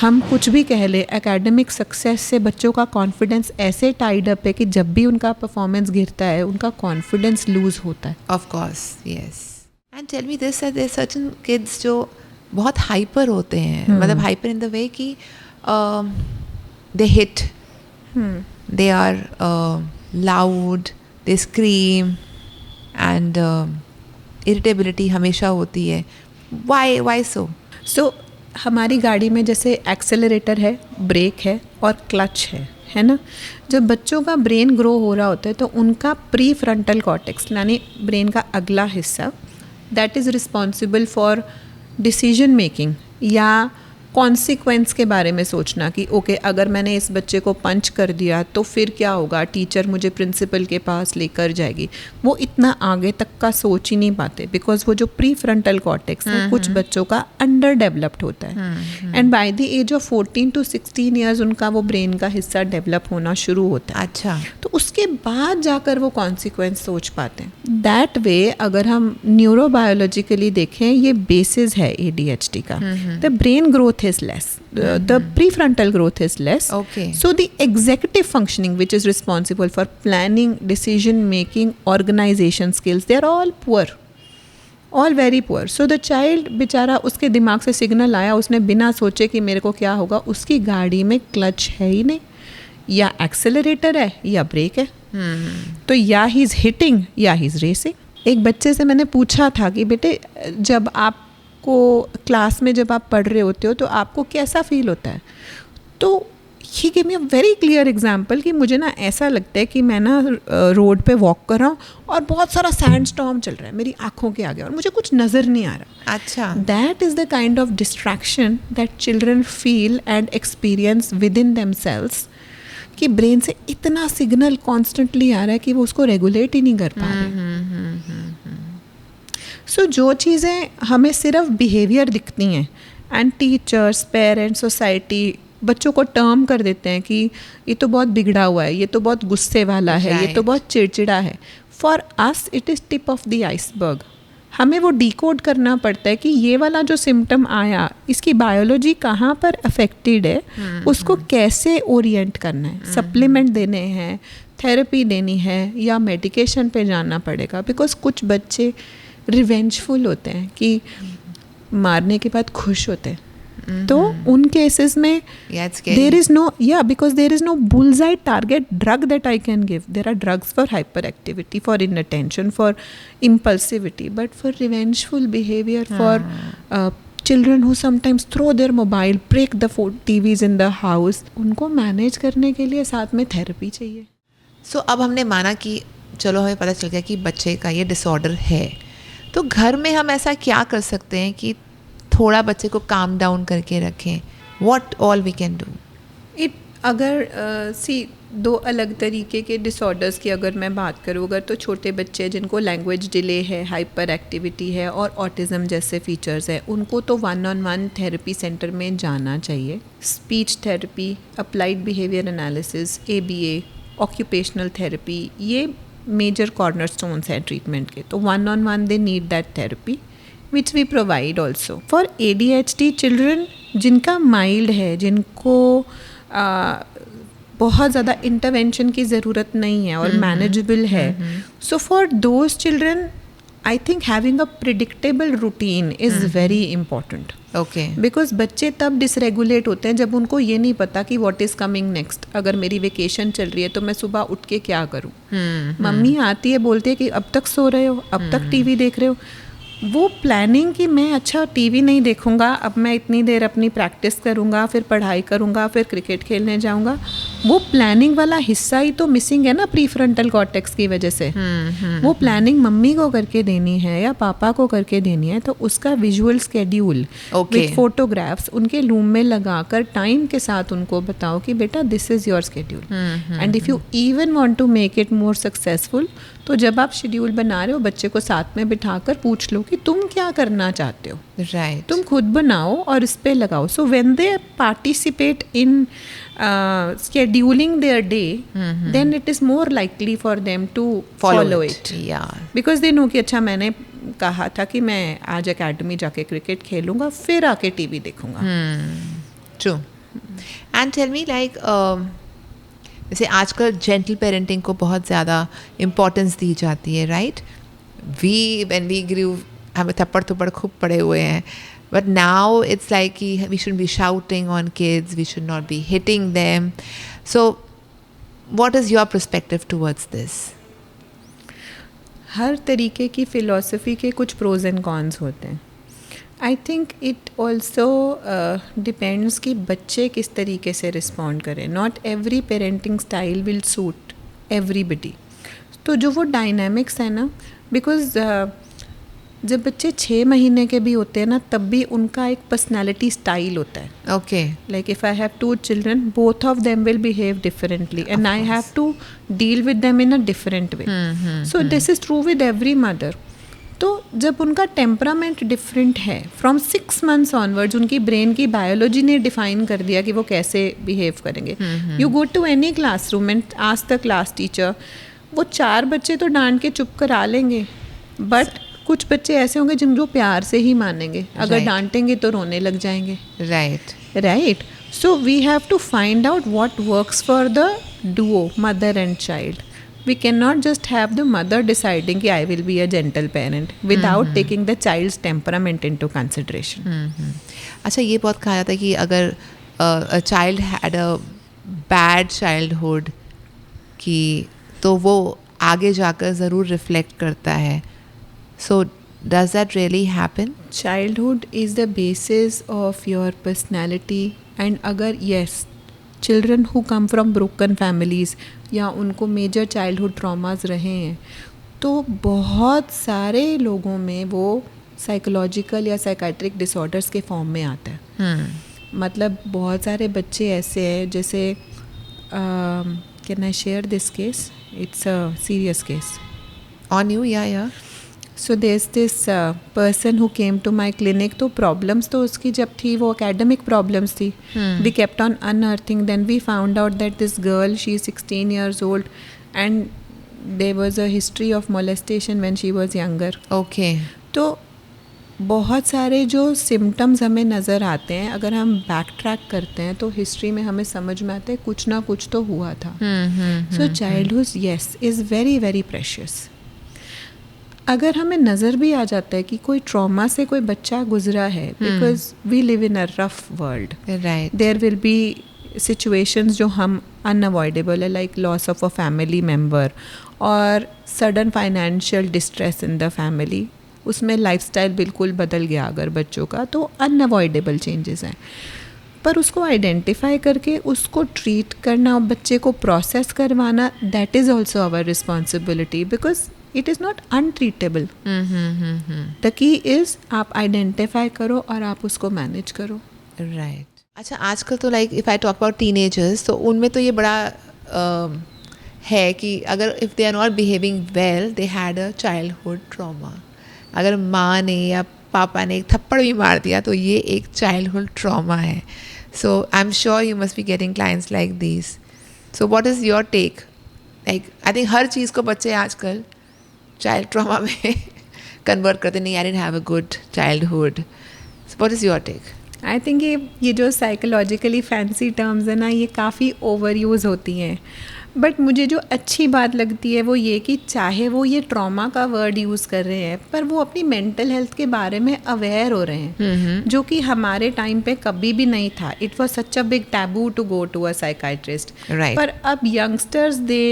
हम कुछ भी कह ले, एकेडमिक सक्सेस से बच्चों का कॉन्फिडेंस ऐसे टाइड अप है कि जब भी उनका परफॉर्मेंस गिरता है उनका कॉन्फिडेंस लूज होता है. Of course, yes. And tell me this, there certain kids जो बहुत हाइपर होते हैं, मतलब हाइपर इन द वे कि they hit, they are loud, they scream and irritability हमेशा होती है. वाई सो हमारी गाड़ी में जैसे एक्सेलरेटर है, ब्रेक है और क्लच है ना. जब बच्चों का ब्रेन ग्रो हो रहा होता है तो उनका प्री फ्रंटल कॉर्टेक्स यानी ब्रेन का अगला हिस्सा, that is responsible for decision making या कॉन्सिक्वेंस के बारे में सोचना कि ओके अगर मैंने इस बच्चे को पंच कर दिया तो फिर क्या होगा, टीचर मुझे प्रिंसिपल के पास लेकर जाएगी. वो इतना आगे तक का सोच ही नहीं पाते बिकॉज वो जो प्री फ्रंटल कॉर्टेक्स है कुछ बच्चों का अंडर डेवलप्ड होता है and by the age of 14 to 16 years उनका वो ब्रेन का हिस्सा डेवलप होना शुरू होता है. अच्छा, तो उसके बाद जाकर वो कॉन्सिक्वेंस सोच पाते हैं. दैट वे अगर हम न्यूरोबायोलॉजिकली देखें ये बेसिस है ADHD का. The brain growth is less, the prefrontal growth is less. Okay. So the executive functioning, which is responsible for planning, decision making, organization skills, they are all poor, all very poor. So the child बेचारा उसके दिमाग से signal आया, उसने बिना सोचे कि मेरे को क्या होगा, उसकी गाड़ी में क्लच है ही नहीं, या एक्सेलरेटर है या ब्रेक है. तो या ही इज हिटिंग या ही इज रेसिंग. एक बच्चे से मैंने पूछा था कि बेटे जब आप को क्लास में जब आप पढ़ रहे होते हो तो आपको कैसा फील होता है. तो he give me a very clear example कि मुझे ना ऐसा लगता है कि मैं ना रोड पे वॉक कर रहा हूँ और बहुत सारा सैंड स्टॉर्म चल रहा है मेरी आँखों के आगे और मुझे कुछ नज़र नहीं आ रहा. अच्छा, that is the kind of distraction that children feel and experience with in themselves कि ब्रेन से इतना सिग्नल कॉन्स्टेंटली आ रहा है कि वो उसको रेगुलेट ही नहीं कर पा रहे. सो जो चीज़ें हमें सिर्फ बिहेवियर दिखती हैं एंड टीचर्स, पेरेंट्स, सोसाइटी बच्चों को टर्म कर देते हैं कि ये तो बहुत बिगड़ा हुआ है, ये तो बहुत गुस्से वाला है, ये तो बहुत चिड़चिड़ा है. For us it is tip of the iceberg. हमें वो डिकोड करना पड़ता है कि ये वाला जो सिम्टम आया इसकी बायोलॉजी कहाँ पर अफेक्टेड है, उसको कैसे ओरिएंट करना है, सप्लीमेंट देने हैं, थेरेपी देनी है या मेडिकेशन पे जाना पड़ेगा. बिकॉज कुछ बच्चे रिवेंजफुल होते हैं कि मारने के बाद खुश होते हैं. तो उन केसेस में there is no because there is no bullseye target drug that I can give. There are drugs for hyperactivity, for inattention, for impulsivity, but for revengeful behaviour, for children who sometimes throw their mobile, break the TVs in the house, उनको manage करने के लिए साथ में therapy चाहिए. सो अब हमने माना कि चलो हमें पता चल गया कि बच्चे का ये डिसऑर्डर है, तो घर में हम ऐसा क्या कर सकते हैं कि थोड़ा बच्चे को काम डाउन करके रखें. What all we can do it. अगर दो अलग तरीके के डिसऑर्डर्स की अगर मैं बात करूँ, अगर तो छोटे बच्चे जिनको लैंग्वेज डिले है, हाइपर एक्टिविटी है और ऑटिज़म जैसे फीचर्स है, उनको तो 1-on-1 थेरेपी सेंटर में जाना चाहिए. Speech therapy, applied behaviour analysis, ABA, occupational therapy, ये मेजर कॉर्नरस्टोन्स हैं ट्रीटमेंट के. तो 1-on-1 they need that therapy which we provide also. For ADHD children जिनका माइल्ड है, जिनको बहुत ज़्यादा इंटरवेंशन की ज़रूरत नहीं है और मैनेजेबल है. So for those children I think having a predictable routine is very important. Okay. Because बच्चे तब डिसरेगुलेट होते हैं जब उनको ये नहीं पता कि व्हाट इज़ कमिंग नेक्स्ट. अगर मेरी वेकेशन चल रही है तो मैं सुबह उठ के क्या करूँ. मम्मी आती है, बोलती है कि अब तक सो रहे हो, अब तक टीवी देख रहे हो. वो प्लानिंग कि मैं अच्छा टीवी नहीं देखूंगा, अब मैं इतनी देर अपनी प्रैक्टिस करूंगा, फिर पढ़ाई करूंगा, फिर क्रिकेट खेलने जाऊंगा, वो प्लानिंग वाला हिस्सा ही तो मिसिंग है ना प्री फ्रंटल कॉर्टेक्स की वजह से. वो प्लानिंग मम्मी को करके देनी है या पापा को करके देनी है, तो उसका विजुअल स्केड्यूल विद फोटोग्राफ्स उनके रूम में लगाकर टाइम के साथ उनको बताओ कि बेटा this is your schedule. And if you even want to make it more successful, तो जब आप शेड्यूल बना रहे हो बच्चे को साथ में बिठाकर पूछ लो कि तुम क्या करना चाहते हो. राइट. तुम खुद बनाओ और इस पे लगाओ. So when they participate in scheduling their day, then it is more likely for them to follow it. Yeah. Because they know कि अच्छा मैंने कहा था कि मैं आज एकेडमी जाके क्रिकेट खेलूंगा, फिर आके टीवी देखूंगा. True. And tell me like जैसे आजकल जेंटल पेरेंटिंग को बहुत ज़्यादा इम्पोर्टेंस दी जाती है, राइट? when we grew, हमें थप्पड़ थप्पड़ खूब पड़े हुए हैं. But now it's like we shouldn't be shouting on kids, we should not be hitting them. So what is your perspective towards this? हर तरीके की फ़िलॉसफी के कुछ प्रोज एंड कॉन्स होते हैं. I think it also depends कि बच्चे किस तरीके से रिस्पॉन्ड करें. Not every parenting style will suit everybody. तो जो वो डायनामिक्स है ना, बिकॉज जब बच्चे 6 महीने के भी होते हैं ना, तब भी उनका एक पर्सनालिटी स्टाइल होता है. Okay. Like if I have 2 children, both of them will behave differently and I have to deal with them in a different way. So this is true with every mother. तो जब उनका temperament different है, from 6 months onwards उनकी brain की biology ने define कर दिया कि वो कैसे बिहेव करेंगे. You go to any classroom and ask the class teacher, वो 4 बच्चे तो डांट के चुप करा लेंगे, बट कुछ बच्चे ऐसे होंगे जिनको प्यार से ही मानेंगे. अगर डांटेंगे तो रोने लग जाएंगे. Right. So we have to find out what works for the duo mother and child. We cannot just have the mother deciding कि I will be a gentle parent without taking the child's temperament into consideration. अच्छा, ये बहुत कहा जाता है कि अगर a child had a bad childhood कि तो वो आगे जाकर ज़रूर रिफ्लेक्ट करता है. So does that really happen? Childhood is the basis of your personality. And अगर yes, children who come from broken families या उनको मेजर चाइल्डहुड ट्रॉमास रहे हैं, तो बहुत सारे लोगों में वो साइकोलॉजिकल या साइकाट्रिक डिसऑर्डर्स के फॉर्म में आता है. मतलब बहुत सारे बच्चे ऐसे हैं, जैसे can I share this case? It's a serious case. On you? या सो there's this person who came to my clinic. तो प्रॉब्लम्स तो उसकी जब थी वो एकेडमिक प्रॉब्लम्स थी. We kept on unearthing. Then we found out that this girl, she is 16 years old and there was a history of molestation when she was younger. Okay. तो बहुत सारे जो सिम्टम्स हमें नज़र आते हैं, अगर हम बैक ट्रैक करते हैं तो हिस्ट्री में हमें समझ में आता है कुछ ना कुछ तो हुआ था. So childhood yes is very very precious. अगर हमें नज़र भी आ जाता है कि कोई ट्रॉमा से कोई बच्चा गुजरा है, because we live in a rough world, right, there will be situations जो हम अनअवॉइडेबल है, like loss of a family member और sudden financial distress in the family. उसमें लाइफस्टाइल बिल्कुल बदल गया अगर बच्चों का, तो अनअवॉइडेबल चेंजेस हैं. पर उसको आइडेंटिफाई करके उसको ट्रीट करना, बच्चे को प्रोसेस करवाना, that is also our responsibility, because it is not untreatable. The key is आप आइडेंटिफाई करो और आप उसको मैनेज करो. राइट. अच्छा, आजकल तो like if I talk about teenagers, तो उनमें तो ये बड़ा है कि अगर if they are not behaving well, they had a childhood trauma. अगर माँ ने या पापा ने एक थप्पड़ भी मार दिया तो ये एक चाइल्डहुड ट्रॉमा है. So I am sure you must be getting clients like this. So what is your take? Like I think हर चीज़ को बच्चे आजकल चाइल्ड ट्रॉमा में कन्वर्ट करते. नहीं, I didn't have a good childhood. So what is your take? I think ये जो साइकोलॉजिकली फैंसी टर्म्स है ना, ये काफ़ी ओवर यूज़ होती हैं. बट मुझे जो अच्छी बात लगती है वो ये कि चाहे वो ये ट्रॉमा का वर्ड यूज़ कर रहे हैं, पर वो अपनी मेंटल हेल्थ के बारे में अवेयर हो रहे हैं, जो कि हमारे टाइम पे कभी भी नहीं था. It was such a big taboo to go to a psychiatrist. Right. पर अब youngsters they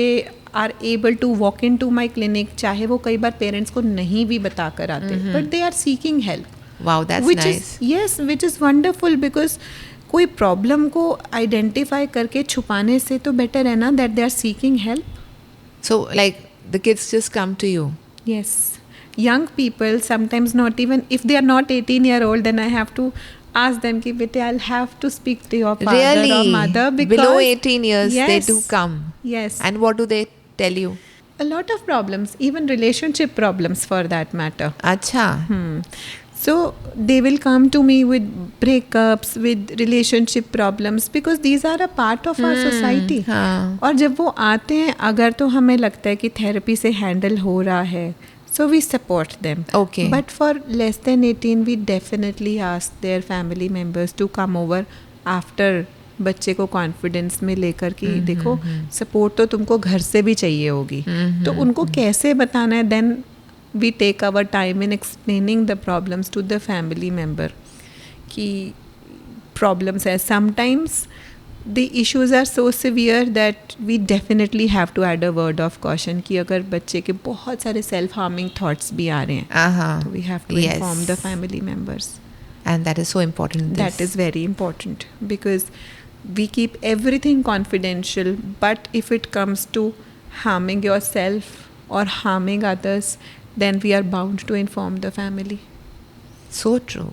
are able to walk into my clinic, चाहे वो कई बार पेरेंट्स को नहीं भी बता कर आते, but they are seeking help. Wow, that's which nice. is yes, which is wonderful, because कोई प्रॉब्लम को आइडेंटिफाई करके छुपाने से तो बेटर है ना that they are seeking help. So, like, the kids just come to you. Yes, young people sometimes, not even if they are not 18-year-old, then I have to ask them कि बेटे I'll have to speak to your father Really? or mother, because Below 18 years, they Yes. do come. Yes. And what do they tell you? A lot of problems, even relationship problems for that matter. Acha. So they will come to me with breakups, with relationship problems, because these are a part of our society. हाँ. और जब वो आते हैं, अगर तो हमें लगता है कि थेरेपी से हैंडल हो रहा है, so we support them. Okay. But for less than 18, we definitely ask their family members to come over after बच्चे को कॉन्फिडेंस में लेकर कि देखो सपोर्ट तो तुमको घर से भी चाहिए होगी. तो उनको कैसे बताना है, then we take our time in explaining the problems to the family member कि problems है. Sometimes the issues are so severe that we definitely have to add a word of caution कि अगर बच्चे के बहुत सारे self harming thoughts भी आ रहे हैं, Uh-huh. तो we have to inform the family members. And that is so important. in That this. is very important, because we keep everything confidential, but if it comes to harming yourself or harming others, then we are bound to inform the family. So true.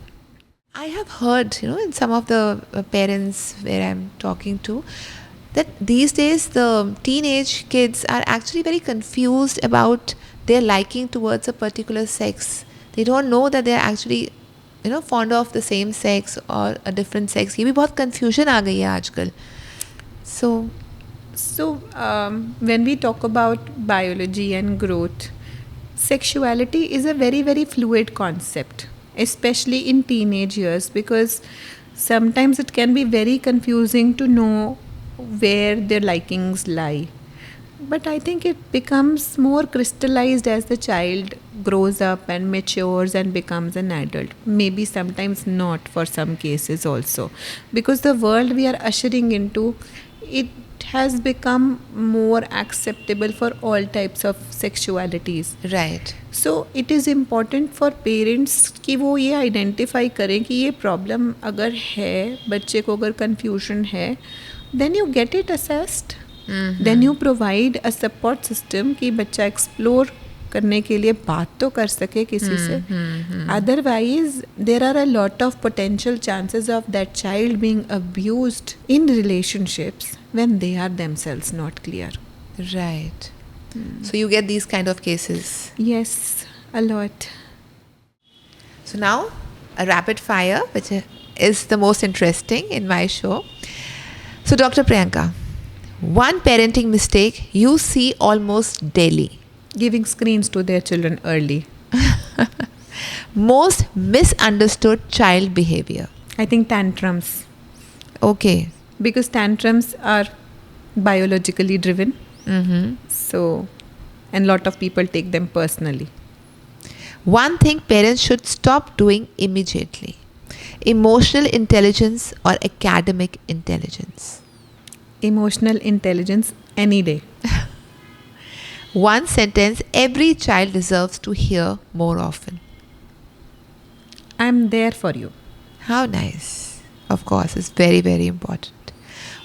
I have heard, in some of the parents where I'm talking to, that these days the teenage kids are actually very confused about their liking towards a particular sex. They don't know that they're actually, fond of the same sex or a different sex. ये भी बहुत confusion आ गई है आजकल. So when we talk about biology and growth, sexuality is a very, very fluid concept, especially in teenage years, because sometimes it can be very confusing to know where their likings lie. But I think it becomes more crystallized as the child grows up and matures and becomes an adult. Maybe sometimes not for some cases also, because the world we are ushering into, it has become more acceptable for all types of sexualities. Right. So it is important for parents कि वो ये identify करें कि ये problem अगर है, बच्चे को अगर confusion है, then you get it assessed. Then you provide a support system कि बच्चा explore करने के लिए बात तो कर सके किसी से. Otherwise, there are a lot of potential chances of that child being abused in relationships when they are themselves not clear. Right. So you get these kind of cases. Yes, a lot. So now a rapid fire, which is the most interesting in my show. So Dr. Priyanka, one parenting mistake you see almost daily. Giving screens to their children early. Most misunderstood child behavior. I think tantrums, Okay. because tantrums are biologically driven. So, and lot of people take them personally. One thing parents should stop doing immediately. Emotional intelligence or academic intelligence. Emotional intelligence any day. One sentence every child deserves to hear more often. I'm there for you. How nice. Of course, it's very, very important.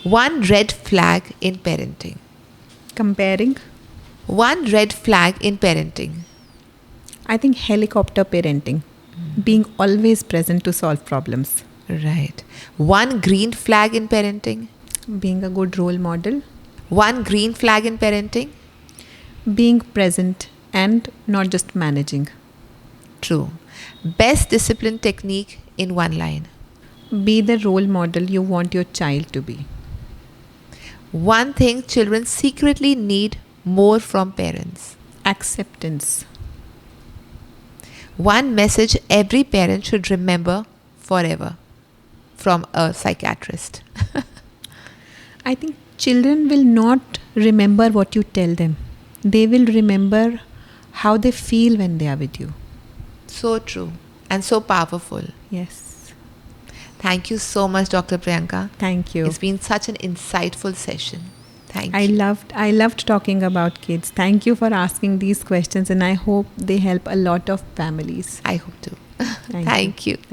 One red flag in parenting. Comparing, One red flag in parenting. I think helicopter parenting, being always present to solve problems, Right. One green flag in parenting. being a good role model, One green flag in parenting. being present and not just managing, True. Best discipline technique in one line. be the role model you want your child to be. One thing children secretly need more from parents. Acceptance, One message every parent should remember forever. from a psychiatrist? I think children will not remember what you tell them. They will remember how they feel when they are with you. So true and so powerful. Yes. Thank you so much, Dr. Priyanka. Thank you. It's been such an insightful session. Thank I you. loved talking about kids. Thank you for asking these questions, and I hope they help a lot of families. I hope to. Thank Thank you. Thank